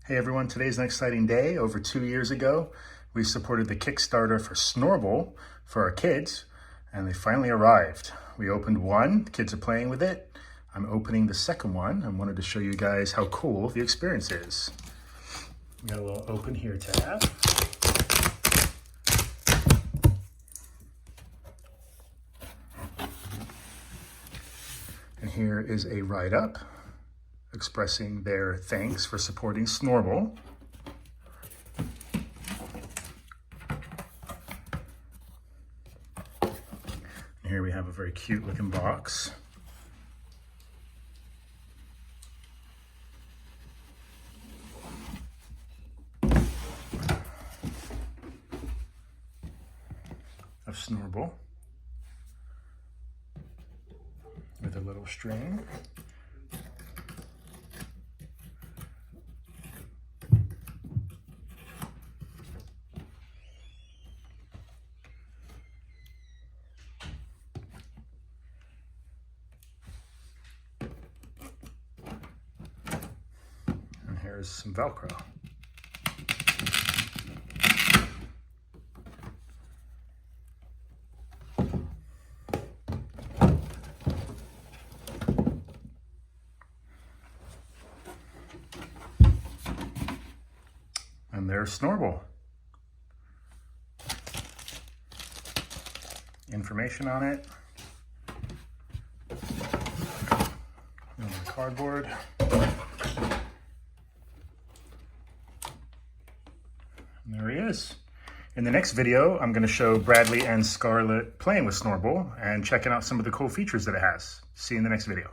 Hey everyone, today's an exciting day. Over 2 years ago, we supported the Kickstarter for Snorble for our kids, and they finally arrived. We opened one, the kids are playing with it. I'm opening the second one. I wanted to show you guys how cool the experience is. We got a little open here tab. And here is a write-up expressing their thanks for supporting Snorble. And here we have a very cute looking box. Of Snorble with a little string. And here's some Velcro. And there's Snorble. Information on it. And the cardboard. And there he is. In the next video, I'm going to show Bradley and Scarlett playing with Snorble and checking out some of the cool features that it has. See you in the next video.